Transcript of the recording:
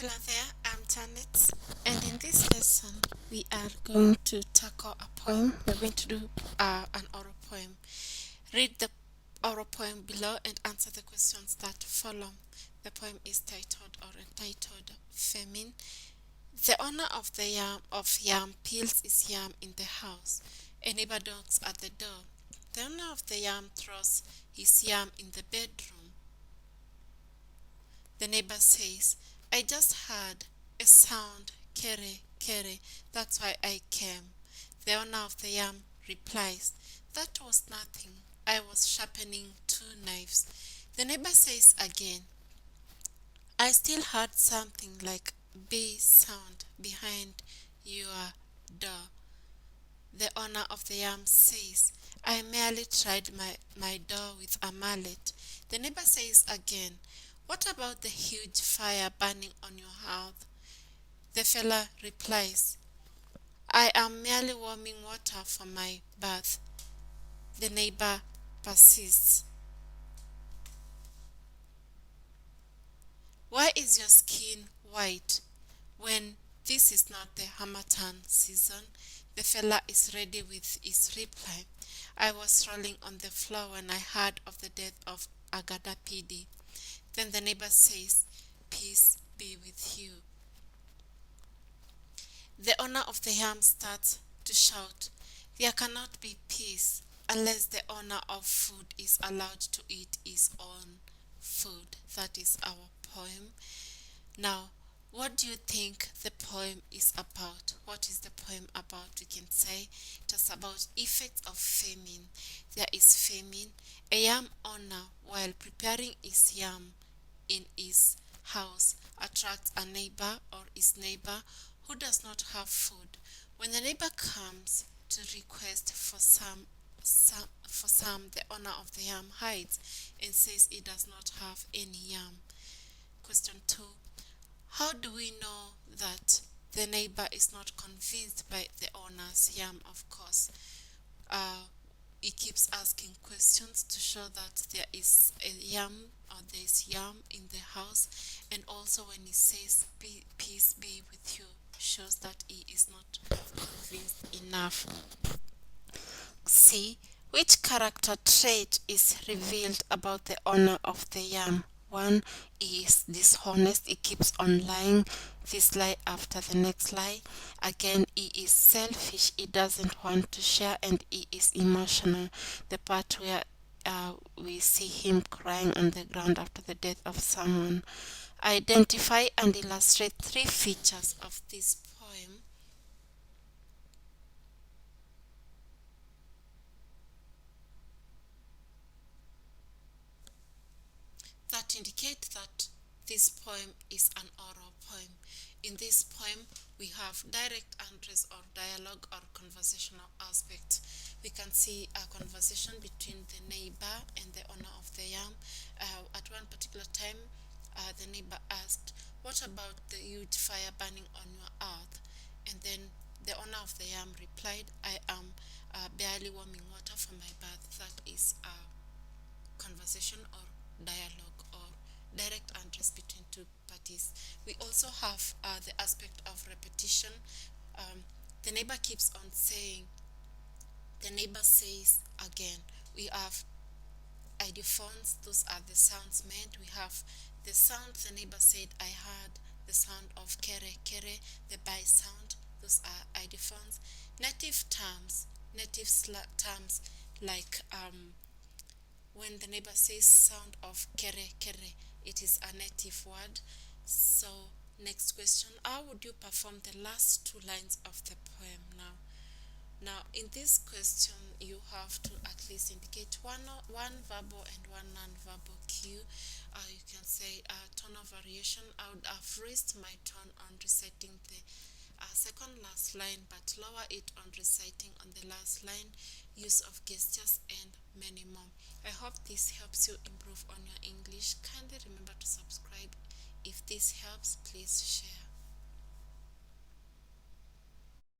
Hello there, I'm Janet, and in this lesson we are going to tackle a poem. We're going to do an oral poem. Read the oral poem below and answer the questions that follow. The poem is titled or entitled Famine. The owner of the yam peels his yam in the house. A neighbor knocks at the door. The owner of the yam throws his yam in the bedroom. The neighbor says, I just heard a sound, kere, kere, that's why I came. The owner of the yam replies, that was nothing. I was sharpening 2 knives. The neighbor says again, I still heard something like bee sound behind your door. The owner of the yam says, I merely tried my door with a mallet. The neighbor says again, what about the huge fire burning on your hearth? The fella replies, I am merely warming water for my bath. The neighbor persists. Why is your skin white when this is not the Harmattan season? The fella is ready with his reply. I was rolling on the floor when I heard of the death of Agada PD. Then the neighbor says, peace be with you. The owner of the yam starts to shout, there cannot be peace unless the owner of food is allowed to eat his own food. That is our poem. Now, what do you think the poem is about? What is the poem about? We can say it is about effects of famine. There is famine. A yam owner, while preparing his yam in his house, attracts a neighbor or his neighbor who does not have food. When the neighbor comes to request for some, the owner of the yam hides and says he does not have any yam. Question 2. How do we know that the neighbor is not convinced by the owner's yam? Of course, he keeps asking questions to show that there is a yam or there is yam in the house, and also when he says peace be with you, shows that he is not convinced enough. C. Which character trait is revealed about the owner of the yam? 1. He is dishonest, he keeps on lying, this lie after the next lie. Again, he is selfish, he doesn't want to share, and he is emotional. The part where we see him crying on the ground after the death of someone. Identify and illustrate 3 features of this poem that indicate that this poem is an oral poem. In this poem, we have direct address or dialogue or conversational aspect. We can see a conversation between the neighbor and the owner of the yam. At one particular time, the neighbor asked, what about the huge fire burning on your earth? And then the owner of the yam replied, I am barely warming water for my bath. That is a conversation or dialogue or direct address between 2 parties. We also have the aspect of repetition. The neighbor keeps on saying, the neighbor says again. We have idophones, those are the sounds made. We have the sound the neighbor said, I heard the sound of kere kere, the by sound, those are idophones. Native terms, terms like when the neighbor says sound of kere kere, it is a native word. So next question, how would you perform the last 2 lines of the poem now? Now in this question you have to at least indicate one verbal and one non-verbal cue. You can say tone of variation. I would have raised my tone on reciting the second last line, but lower it on reciting on the last line, use of gestures, and many more. I hope this helps you improve on your English. Kindly remember to subscribe. If this helps, please share.